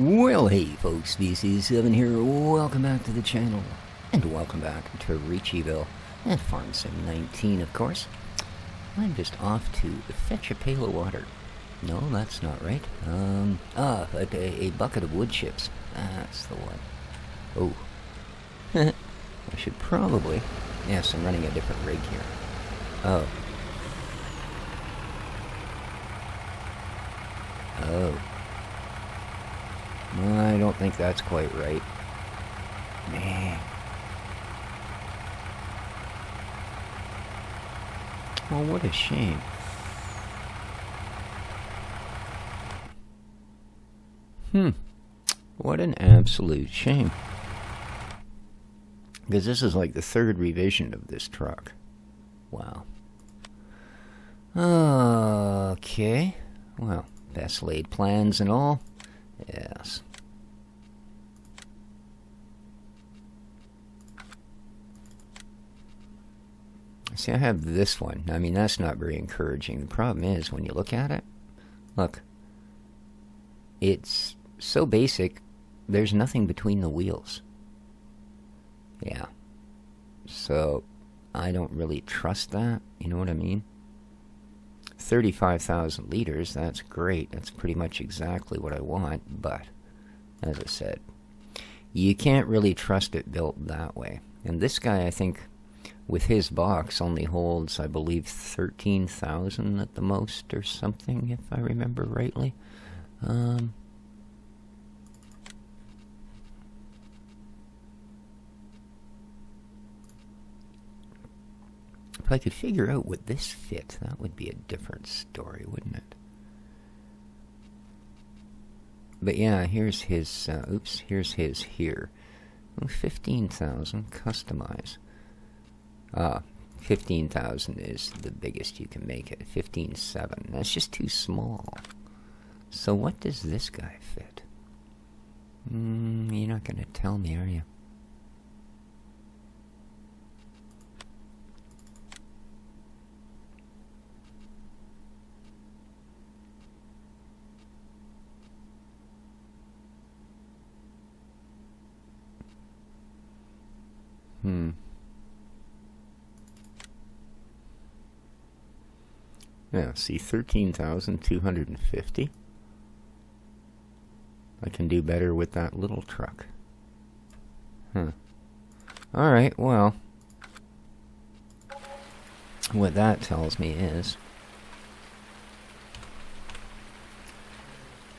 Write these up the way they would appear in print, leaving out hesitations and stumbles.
Well, hey folks, VC7 here, welcome back to the channel, and welcome back to Ricciville, and FS19 of course. I'm just off to fetch a pail of water. No, that's not right. A bucket of wood chips. That's the one. Oh. I should probably... Yes, I'm running a different rig here. Oh. Oh. I don't think that's quite right. Man. Well, what a shame. What an absolute shame. Because this is like the third revision of this truck. Wow. Okay. Well, best laid plans and all. Yes. See, I have this one. I mean, that's not very encouraging. The problem is, when you look at it, look, it's so basic, there's nothing between the wheels. Yeah. So, I don't really trust that, you know what I mean? 35,000 liters, that's great. That's pretty much exactly what I want, but, as I said, you can't really trust it built that way. And this guy, I think, with his box, only holds, I believe, 13,000 at the most, or something, if I remember rightly. If I could figure out what this fit, that would be a different story, wouldn't it? But yeah, here's his, here's his here. 15,000, customize. 15,000 is the biggest you can make it. 15.7, that's just too small. So what does this guy fit? You're not going to tell me, are you? Yeah, see, 13,250. I can do better with that little truck. Alright, well, what that tells me is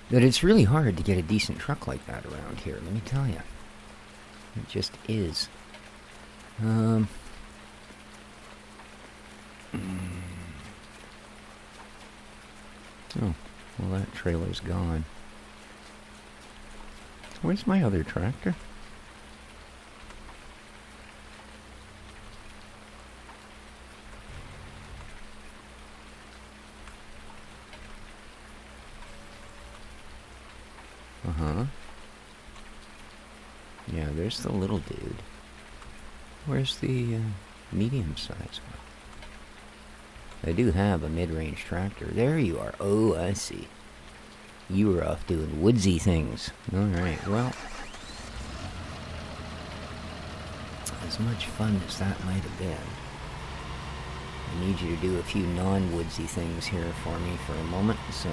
that it's really hard to get a decent truck like that around here, let me tell you. It just is. Oh, well, that trailer's gone. Where's my other tractor? Yeah, there's the little dude. Where's the medium-sized one? I do have a mid-range tractor. There you are. Oh, I see. You were off doing woodsy things. Alright, well. As much fun as that might have been. I need you to do a few non-woodsy things here for me for a moment. So,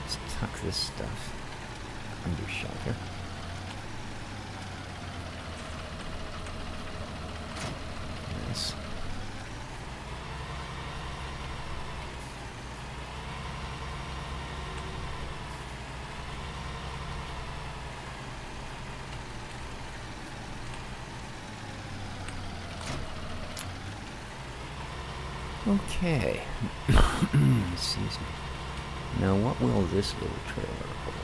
let's tuck this stuff under shelter. Yes. Okay. Excuse me. Now, what will this little trailer hold?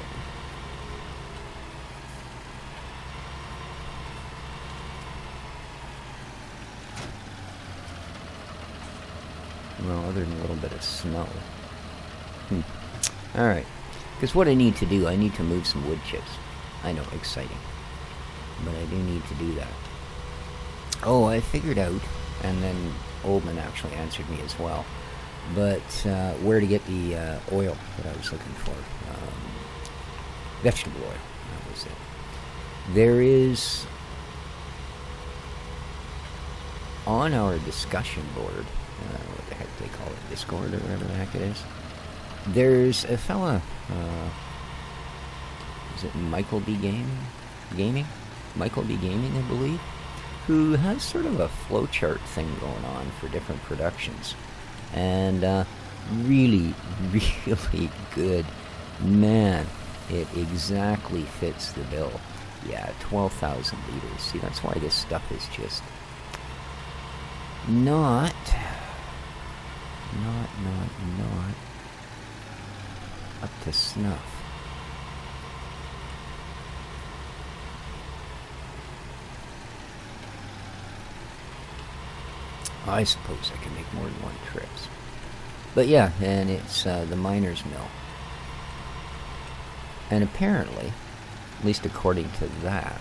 Well, other than a little bit of snow. Alright. Because what I need to do, I need to move some wood chips. I know, exciting. But I do need to do that. Oh, I figured out, and then Oldman actually answered me as well, but where to get the oil that I was looking for. Vegetable oil. That was it. There is, on our discussion board, what the heck they call it, Discord or whatever the heck it is, there's a fella, is it Michael B. Gaming? Michael B. Gaming, I believe, who has sort of a flowchart thing going on for different productions. And really, really good. Man, it exactly fits the bill. Yeah, 12,000 liters. See, that's why this stuff is just not up to snuff. I suppose I can make more than one trips. But yeah, and it's the miner's mill. And apparently, at least according to that,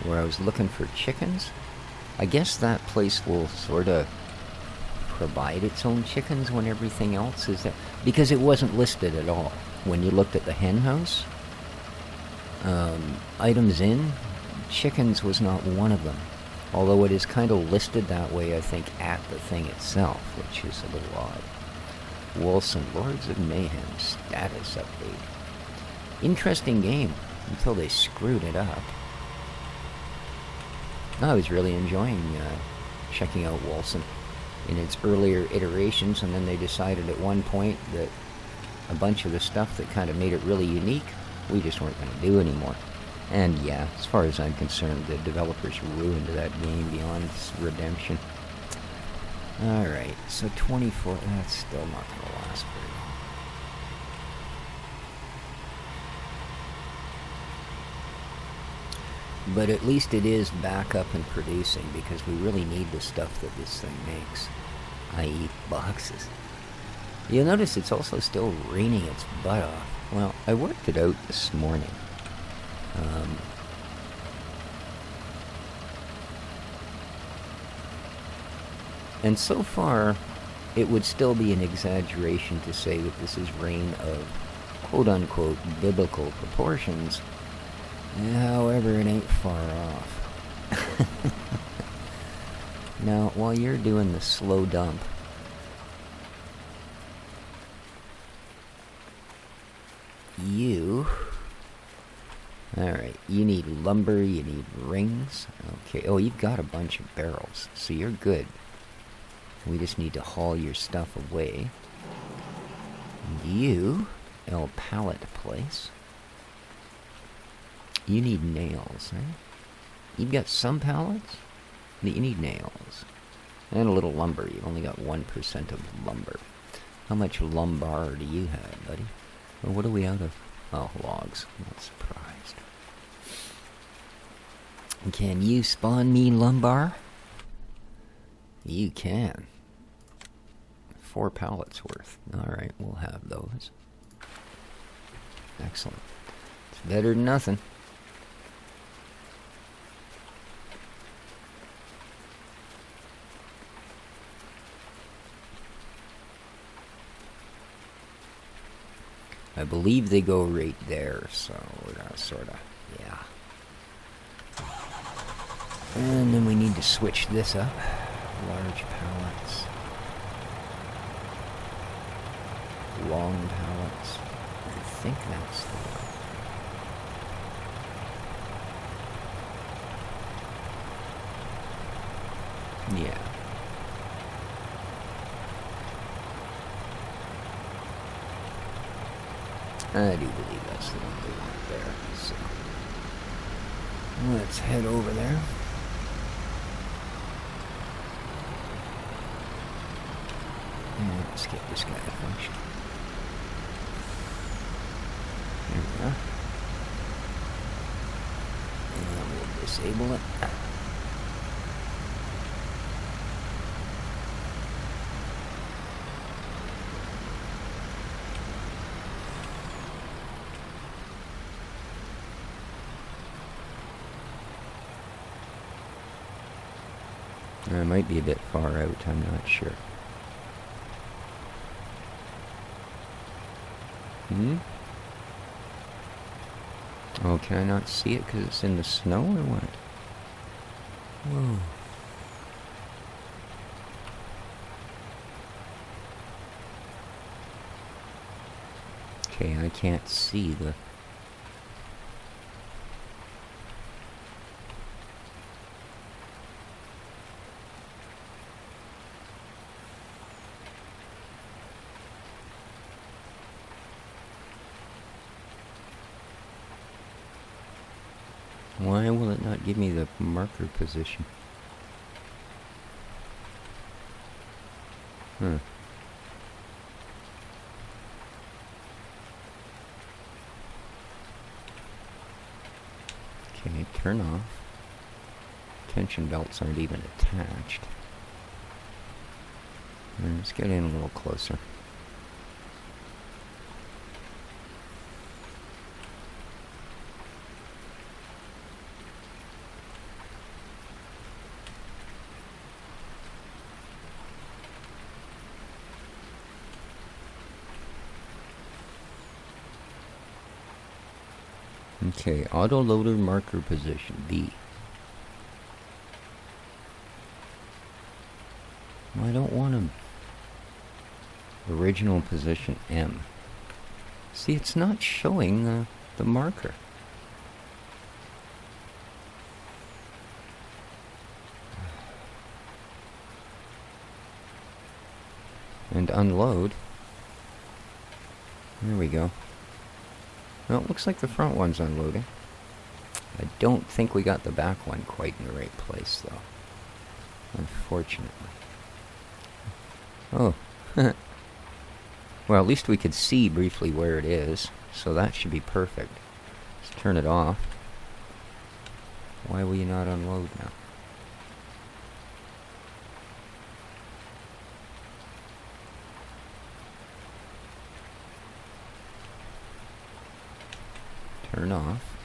where I was looking for chickens, I guess that place will sort of provide its own chickens when everything else is there. Because it wasn't listed at all. When you looked at the hen house, items in, chickens was not one of them. Although it is kind of listed that way, I think, at the thing itself, which is a little odd. Wilson, Lords of Mayhem, status update. Interesting game, until they screwed it up. I was really enjoying checking out Wilson in its earlier iterations, and then they decided at one point that a bunch of the stuff that kind of made it really unique, we just weren't going to do anymore. And yeah, as far as I'm concerned, the developers ruined that game beyond redemption. Alright, so 24, that's still not going to last very long. But at least it is back up and producing, because we really need the stuff that this thing makes, i.e. boxes. You'll notice it's also still raining its butt off. Well, I worked it out this morning. And so far, it would still be an exaggeration to say that this is rain of quote-unquote biblical proportions. However, it ain't far off. Now, while you're doing the slow dump, alright, you need lumber, you need rings. Okay, oh, you've got a bunch of barrels, so you're good. We just need to haul your stuff away. You, pallet place. You need nails, right? You've got some pallets, but you need nails. And a little lumber. You've only got 1% of lumber. How much lumbar do you have, buddy? Well, what are we out of? Oh, logs. I'm not surprised. Can you spawn me lumbar? You can. 4 pallets worth. Alright, we'll have those. Excellent. It's better than nothing. I believe they go right there, so we're gonna sorta, yeah. And then we need to switch this up. Large pallets. Long pallets. I think that's the one. Yeah. I do believe that's the one they want there. So let's head over there. And let's get this guy to function. There we go. And we'll disable it. I might be a bit far out, I'm not sure. Oh, can I not see it because it's in the snow or what? Whoa. Okay, I can't see the... Why will it not give me the marker position? Huh. Okay, turn off. Tension belts aren't even attached. Let's get in a little closer. Okay, auto loader marker position B. Well, I don't want to. Original position M. See, it's not showing the marker. And unload. There we go. Well, it looks like the front one's unloading. I don't think we got the back one quite in the right place, though. Unfortunately. Oh. Well, at least we could see briefly where it is, so that should be perfect. Let's turn it off. Why will you not unload now? Turn off.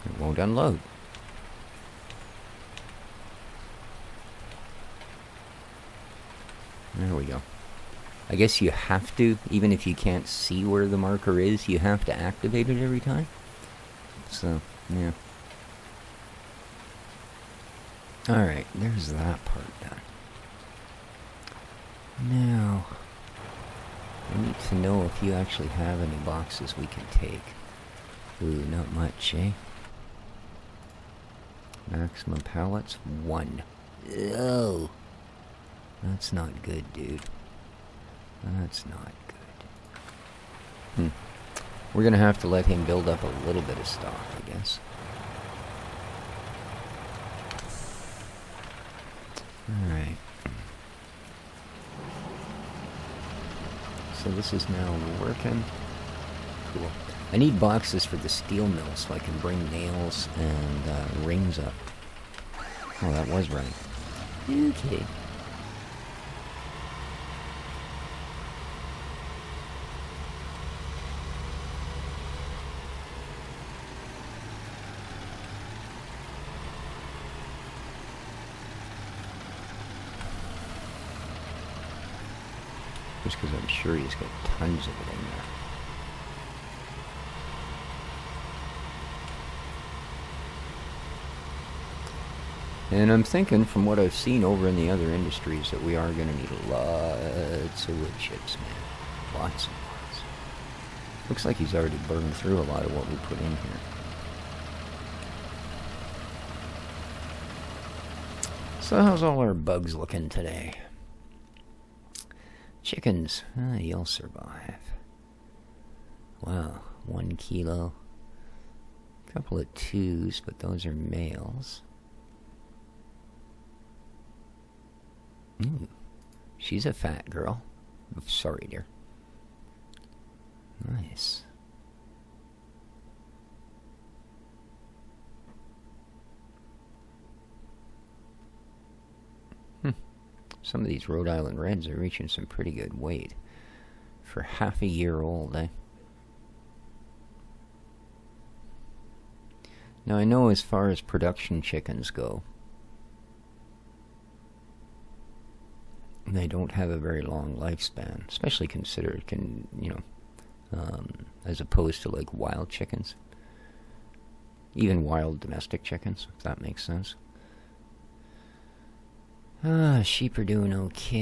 It won't unload. There we go. I guess you have to, even if you can't see where the marker is, you have to activate it every time. So, yeah. Alright, there's that part done. Now, I need to know if you actually have any boxes we can take. Ooh, not much, eh? Maximum pallets, 1. Oh! That's not good, dude. That's not good. We're gonna have to let him build up a little bit of stock, I guess. Alright. So this is now working. Cool. I need boxes for the steel mill so I can bring nails and rings up. Oh, that was right. Okay. Just because I'm sure he's got tons of it in there. And I'm thinking, from what I've seen over in the other industries, that we are going to need lots of wood chips, man. Lots and lots. Looks like he's already burned through a lot of what we put in here. So how's all our bugs looking today? Chickens, you'll survive. Wow, 1 kilo. Couple of 2s, but those are males. Ooh, she's a fat girl. Oh, sorry, dear. Nice. Some of these Rhode Island Reds are reaching some pretty good weight. For half a year old, eh? Now I know as far as production chickens go, they don't have a very long lifespan, especially considered, as opposed to like wild chickens. Even wild domestic chickens, if that makes sense. Sheep are doing okay.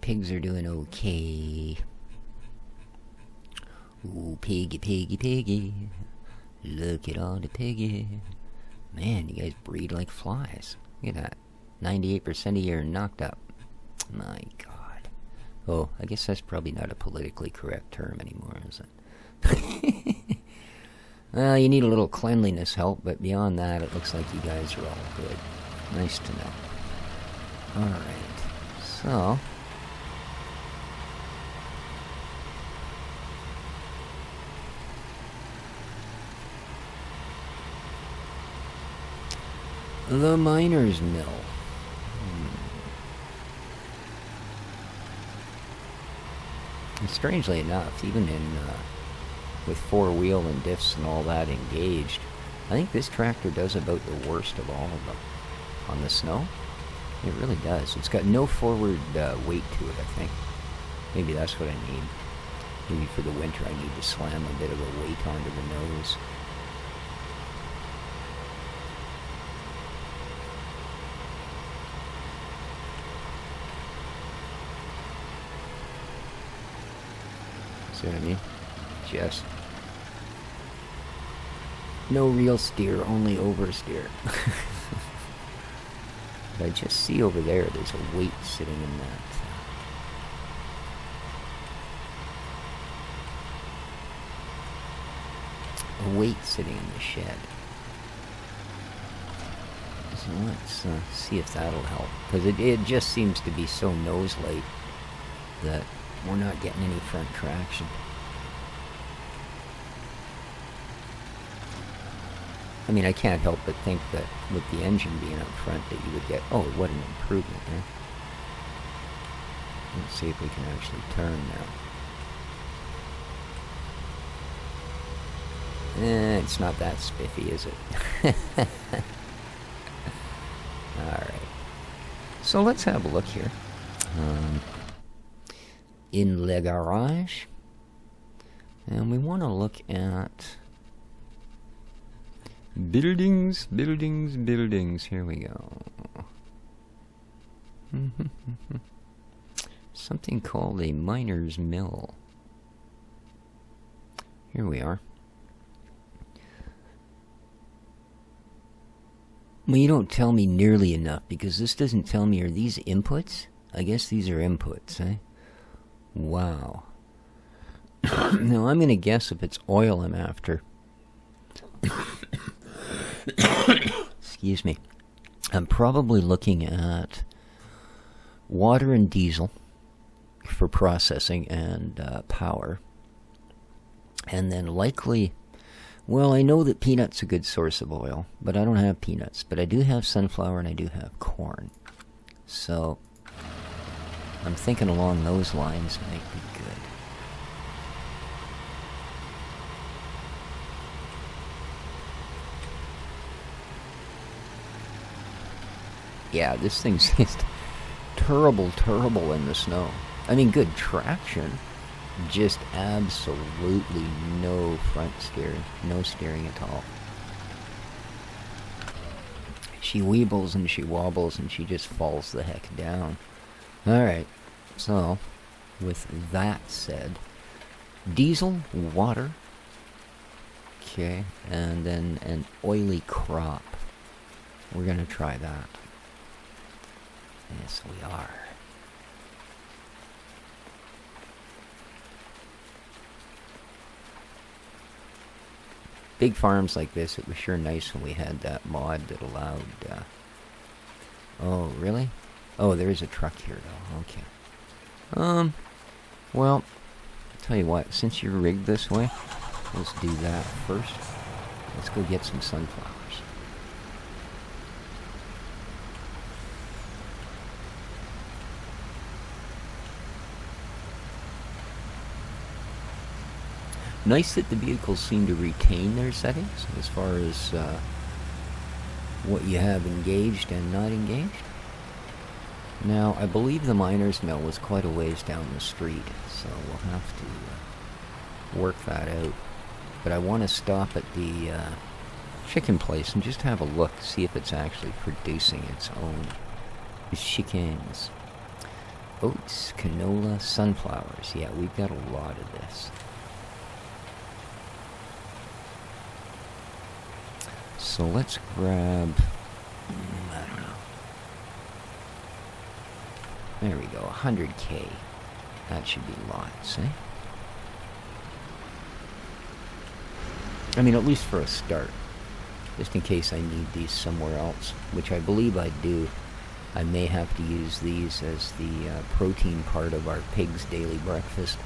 Pigs are doing okay. Ooh, piggy, piggy, piggy. Look at all the piggy. Man, you guys breed like flies. Look at that. 98% of you are knocked up. My God. Oh, I guess that's probably not a politically correct term anymore, is it? Well, you need a little cleanliness help, but beyond that, it looks like you guys are all good. Nice to know. Alright, so... the miner's mill. And strangely enough, even in with four-wheel and diffs and all that engaged, I think this tractor does about the worst of all of them. On the snow? It really does. It's got no forward weight to it, I think. Maybe that's what I need. Maybe for the winter I need to slam a bit of a weight onto the nose. See what I mean? Just no real steer, only oversteer. But I just see over there's a weight sitting in that. A weight sitting in the shed. So let's see if that'll help. Because it just seems to be so nose light that we're not getting any front traction. I mean, I can't help but think that with the engine being up front that you would get, oh, what an improvement, eh? Let's see if we can actually turn now. It's not that spiffy, is it? Alright. So let's have a look here. In Le Garage. And we want to look at... buildings, buildings, buildings. Here we go. Something called a miner's mill. Here we are. Well, you don't tell me nearly enough, because this doesn't tell me, are these inputs? I guess these are inputs, eh? Wow. Now, I'm going to guess if it's oil I'm after. Excuse me. I'm probably looking at water and diesel for processing and power. And then likely, well, I know that peanuts a good source of oil, but I don't have peanuts. But I do have sunflower and I do have corn. So I'm thinking along those lines might be good. Yeah, this thing's just terrible in the snow. I mean, good traction, just absolutely no front steering, no steering at all. She weebles and she wobbles and she just falls the heck down. Alright, so, with that said, diesel, water, okay, and then an oily crop. We're gonna try that. Yes, we are. Big farms like this, it was sure nice when we had that mod that allowed... Oh, really? Oh, there is a truck here, though. Okay. Well, I'll tell you what. Since you're rigged this way, let's do that first. Let's go get some sunflowers. Nice that the vehicles seem to retain their settings as far as what you have engaged and not engaged. Now, I believe the miner's mill was quite a ways down the street, so we'll have to work that out. But I want to stop at the chicken place and just have a look, see if it's actually producing its own chickens. Oats, canola, sunflowers. Yeah, we've got a lot of this. So let's grab... I don't know. There we go, 100K. That should be lots, eh? I mean, at least for a start. Just in case I need these somewhere else, which I believe I do. I may have to use these as the protein part of our pig's daily breakfast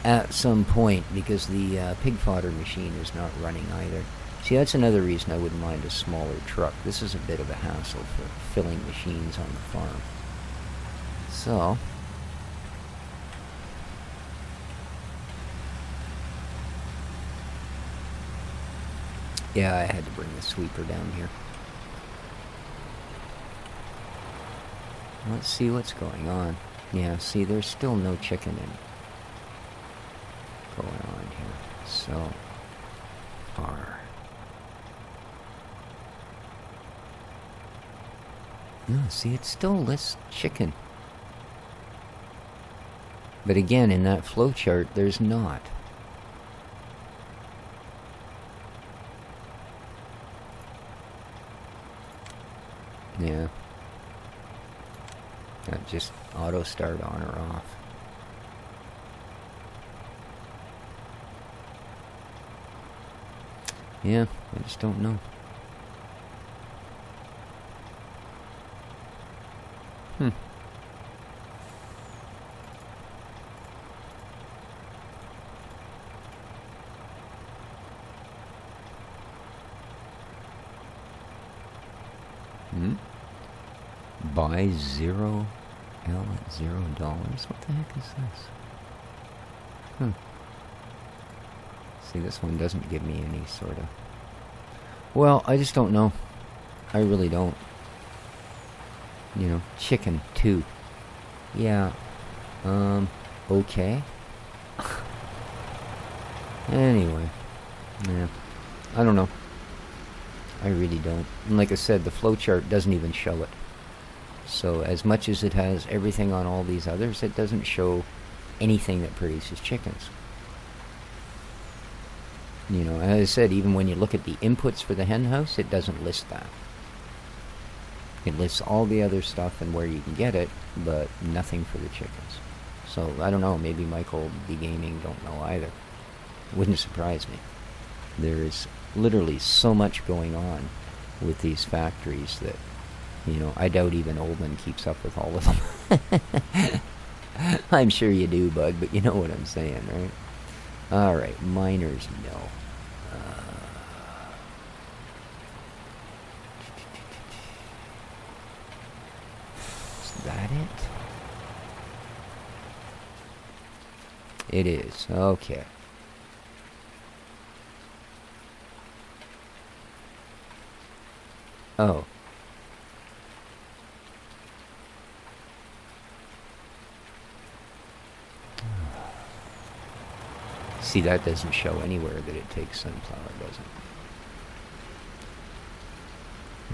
at some point, because the pig fodder machine is not running either. See, that's another reason I wouldn't mind a smaller truck. This is a bit of a hassle for filling machines on the farm. So... yeah, I had to bring the sweeper down here. Let's see what's going on. Yeah, see, there's still no chicken going on here. So far. No, see, it still lists chicken. But again, in that flowchart, there's not. Yeah. Just auto start on or off. Yeah, I just don't know. Buy $0 at $0. What the heck is this? See, this one doesn't give me any sort of... well, I just don't know. I really don't. You know, chicken, too. Yeah. Okay. Anyway. Yeah. I don't know. I really don't. And like I said, the flowchart doesn't even show it. So as much as it has everything on all these others, it doesn't show anything that produces chickens. You know, as I said, even when you look at the inputs for the hen house, it doesn't list that. It lists all the other stuff and where you can get it, but nothing for the chickens. So, I don't know, maybe Michael B. Gaming don't know either. Wouldn't surprise me. There's literally so much going on with these factories that, you know, I doubt even Oldman keeps up with all of them. I'm sure you do, Bug, but you know what I'm saying, right? Alright, miners mill. Is that it? It is, okay. Oh. See, that doesn't show anywhere that it takes sunflower, does it?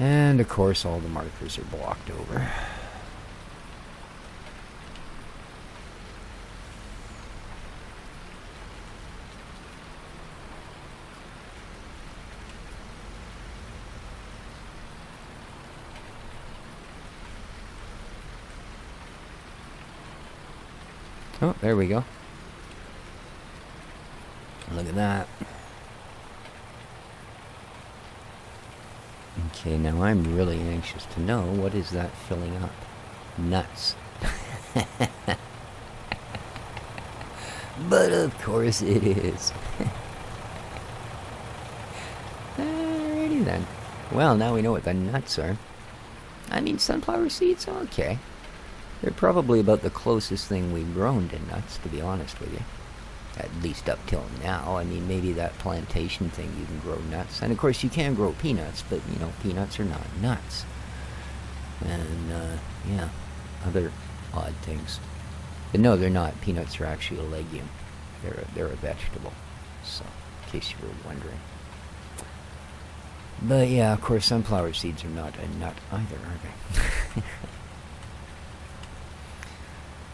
And, of course, all the markers are blocked over. Oh, there we go. Look at that. Okay, now I'm really anxious to know, what is that filling up? Nuts. But of course it is. Alrighty then. Well, now we know what the nuts are. I mean, sunflower seeds, okay. They're probably about the closest thing we've grown to nuts, to be honest with you. At least up till now. I mean, maybe that plantation thing you can grow nuts. And of course you can grow peanuts, but, you know, peanuts are not nuts. and yeah, other odd things. But no, they're not. Peanuts are actually a legume. They're a vegetable. So, in case you were wondering. But yeah, of course, sunflower seeds are not a nut either, are they?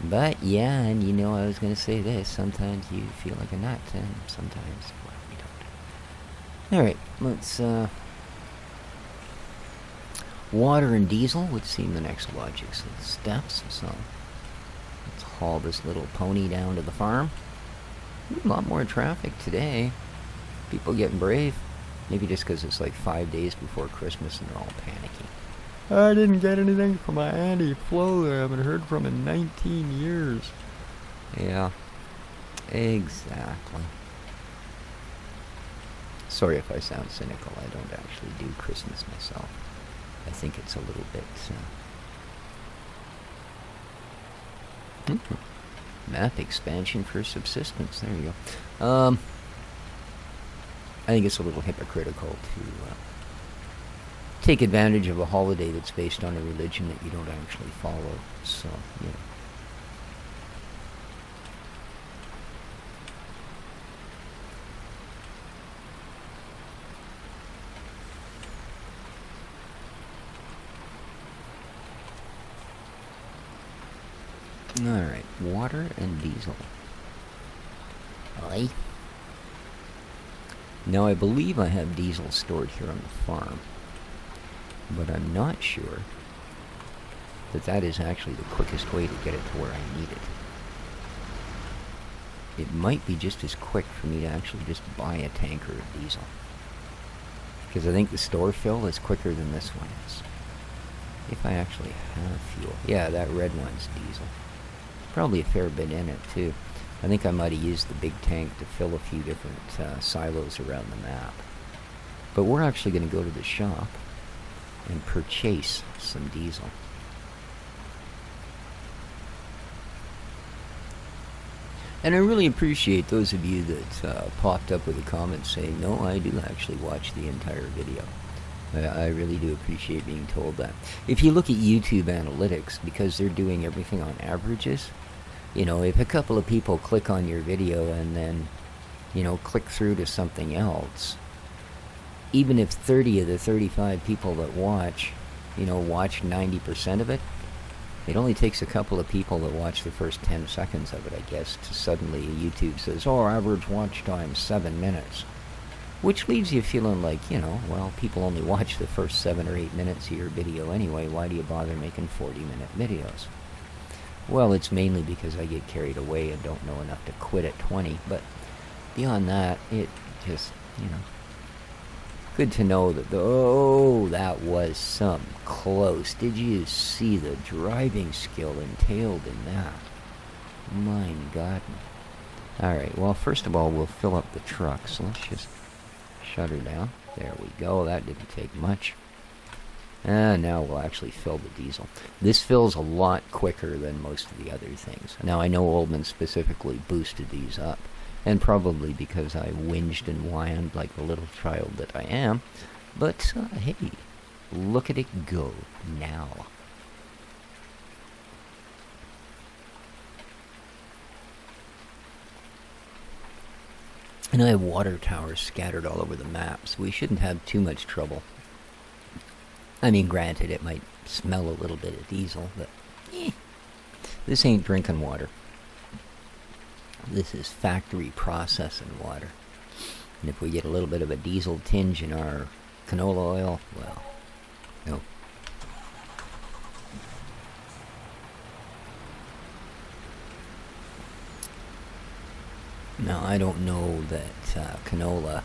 But yeah, and you know, I was going to say this. Sometimes you feel like a nut, and sometimes, well, you don't. Alright, let's, water and diesel would seem the next logical steps, so let's haul this little pony down to the farm. A lot more traffic today. People getting brave. Maybe just because it's like 5 days before Christmas and they're all panicking. I didn't get anything from my Auntie Flo that I haven't heard from in 19 years. Yeah, exactly. Sorry if I sound cynical. I don't actually do Christmas myself. I think it's a little bit... Map expansion for subsistence. There you go. I think it's a little hypocritical to take advantage of a holiday that's based on a religion that you don't actually follow. So, yeah. Alright, water and diesel. Aye. Now, I believe I have diesel stored here on the farm, but I'm not sure that that is actually the quickest way to get it to where I need it. It might be just as quick for me to actually just buy a tanker of diesel, because I think the store fill is quicker than this one is. If I actually have fuel. Yeah, that red one's diesel. Probably a fair bit in it, too. I think I might have used the big tank to fill a few different silos around the map. But we're actually going to go to the shop and purchase some diesel. And I really appreciate those of you that popped up with a comment saying, no, I do actually watch the entire video. I really do appreciate being told that. If you look at YouTube analytics, because they're doing everything on averages, you know, if a couple of people click on your video and then, you know, click through to something else, even if 30 of the 35 people that watch, you know, watch 90% of it, it only takes a couple of people that watch the first 10 seconds of it, I guess, to suddenly YouTube says, oh, average watch time 7 minutes. Which leaves you feeling like, you know, well, people only watch the first 7 or 8 minutes of your video anyway. Why do you bother making 40-minute videos? Well, it's mainly because I get carried away and don't know enough to quit at 20. But beyond that, it just, you know, good to know that, oh, that was some close. Did you see the driving skill entailed in that? Mein God. Alright, well, first of all, we'll fill up the truck. So let's just shut her down. There we go. That didn't take much. And now we'll actually fill the diesel. This fills a lot quicker than most of the other things. Now, I know Oldman specifically boosted these up, and probably because I whinged and whined like the little child that I am. But, hey, look at it go now. And I have water towers scattered all over the map, so we shouldn't have too much trouble. I mean, granted, it might smell a little bit of diesel, but this ain't drinking water. This is factory processing water. And if we get a little bit of a diesel tinge in our canola oil, well, no. Now, I don't know that canola...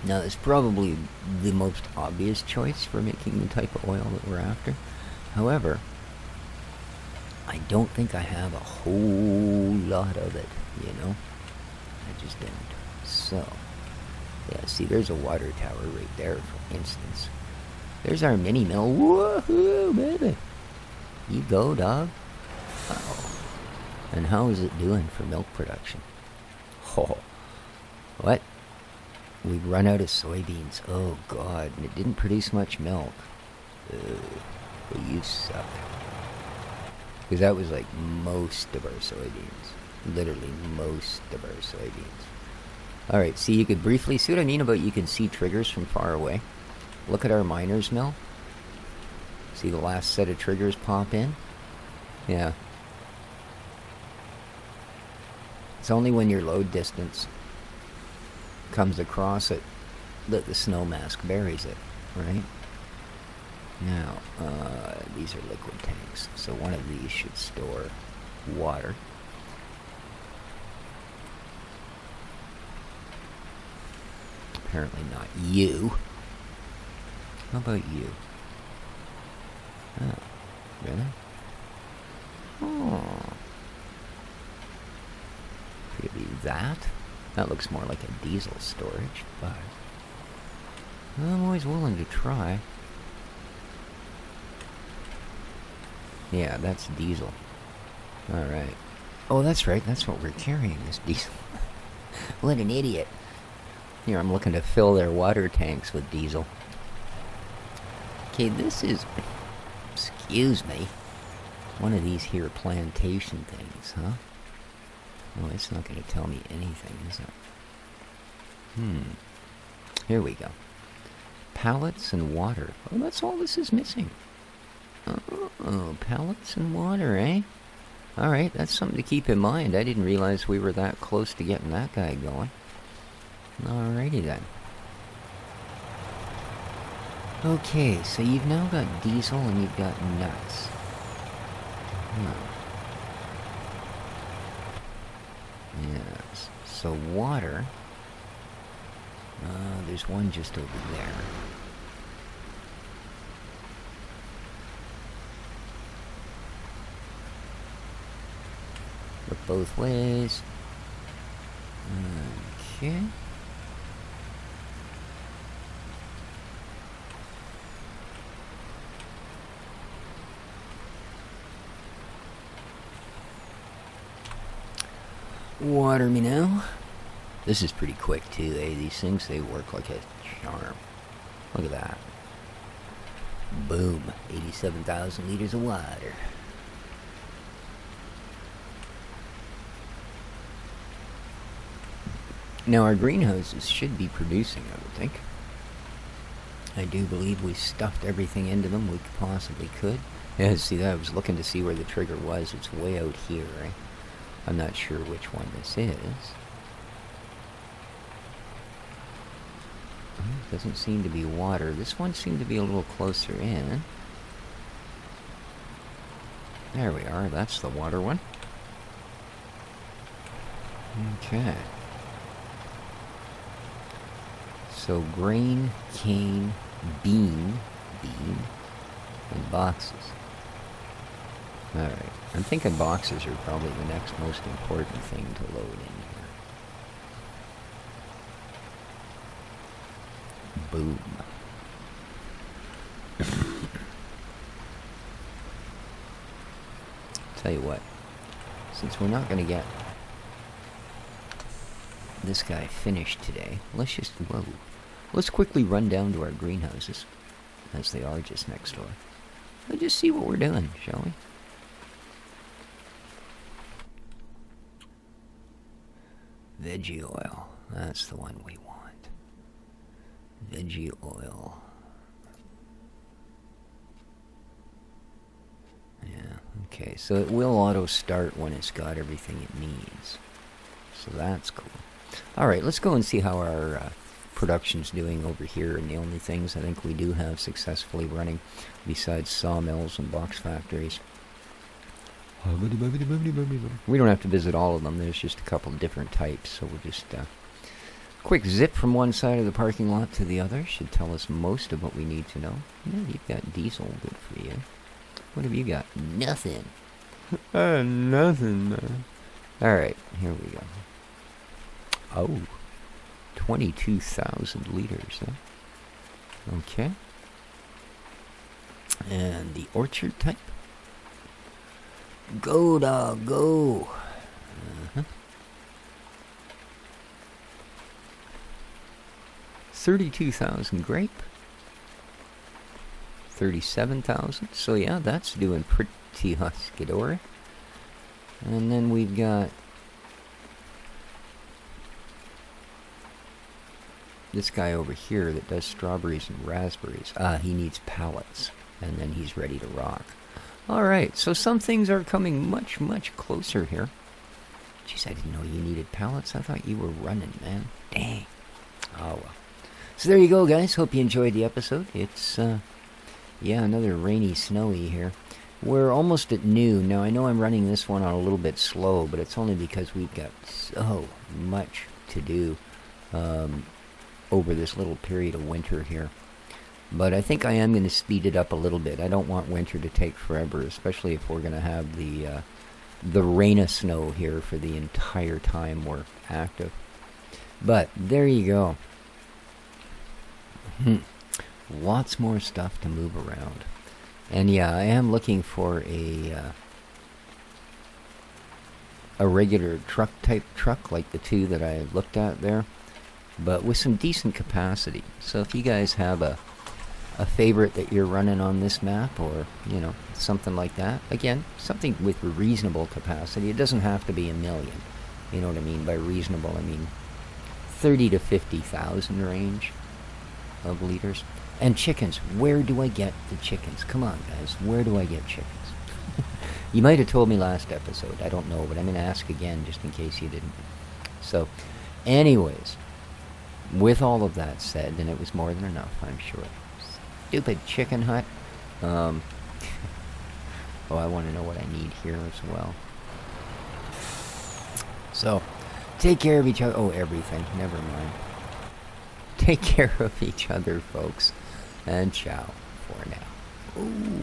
Now, it's probably the most obvious choice for making the type of oil that we're after. However, I don't think I have a whole lot of it, you know? I just don't. So, yeah, see, there's a water tower right there, for instance. There's our mini mill. Woohoo, baby! You go, dog. Oh. And how is it doing for milk production? Oh. What? We've run out of soybeans. Oh, God. And it didn't produce much milk. But you suck. Because that was like most of our soybeans. Literally most of our soybeans. Alright, see, you could briefly see what I mean about you can see triggers from far away. Look at our miner's mill. See the last set of triggers pop in? Yeah. It's only when your load distance comes across it that the snow mask buries it, right? Now, these are liquid tanks, so one of these should store water. Apparently not you. How about you? Oh, really? Oh. Could it be that? That looks more like a diesel storage, but I'm always willing to try. Yeah, that's diesel. Alright. Oh, that's right. That's what we're carrying, is diesel. What an idiot. Here, I'm looking to fill their water tanks with diesel. Okay, this is... Excuse me. One of these here plantation things, huh? Oh, it's not going to tell me anything, is it? Here we go. Pallets and water. Oh, that's all this is missing. Oh, pallets and water, eh? Alright, that's something to keep in mind. I didn't realize we were that close to getting that guy going. Alrighty then. Okay, so you've now got diesel and you've got nuts. Yes, so water. There's one just over there. Look both ways. Okay. Water me now. This is pretty quick too, eh? These things, they work like a charm. Look at that. Boom. 87,000 liters of water. Now our greenhouses should be producing, I would think. I do believe we stuffed everything into them we possibly could. Yeah, see that? I was looking to see where the trigger was. It's way out here, right? I'm not sure which one this is. Doesn't seem to be water. This one seemed to be a little closer in. There we are. That's the water one. Okay. So grain, cane, bean, and boxes. Alright. I'm thinking boxes are probably the next most important thing to load in here. Boom. Tell you what, since we're not going to get this guy finished today, let's quickly run down to our greenhouses, as they are just next door. Let's just see what we're doing, shall we? Veggie oil, that's the one we want. Veggie oil. Yeah, okay, so it will auto-start when it's got everything it needs. So that's cool. Alright, let's go and see how our production's doing over here. And the only things I think we do have successfully running, besides sawmills and box factories. We don't have to visit all of them. There's just a couple different types. So we'll just quick zip from one side of the parking lot to the other. Should tell us most of what we need to know. Yeah, you've got diesel. Good for you. What have you got? Nothing. Nothing, man. Alright, here we go. Oh, 22,000 liters, huh? Okay. And the orchard type? Go, dog, go. 32,000 grape. 37,000. So yeah, that's doing pretty husky-dory. And then we've got this guy over here that does strawberries and raspberries. He needs pallets, and then he's ready to rock. Alright, so some things are coming much, much closer here. Jeez, I didn't know you needed pallets. I thought you were running, man. Dang. Oh, well. So there you go, guys. Hope you enjoyed the episode. It's, yeah, another rainy, snowy here. We're almost at noon. Now, I know I'm running this one on a little bit slow, but it's only because we've got so much to do over this little period of winter here. But I think I am going to speed it up a little bit. I don't want winter to take forever, especially if we're going to have the rain of snow here for the entire time we're active. But there you go. Lots more stuff to move around. And yeah, I am looking for a regular truck type truck like the two that I looked at there, but with some decent capacity. So if you guys have a favorite that you're running on this map, or you know, something like that, again, something with reasonable capacity. It doesn't have to be 1 million. You know what I mean by reasonable? I mean 30 to 50,000 range of liters. And chickens. Where do I get the chickens? Come on, guys. Where do I get chickens? You might have told me last episode. I don't know, but I'm going to ask again just in case you didn't. So, anyways, with all of that said, and it was more than enough, I'm sure. Stupid chicken hut. Oh, I want to know what I need here as well. So, take care of each other. Oh, everything. Never mind. Take care of each other, folks. And ciao for now. Ooh.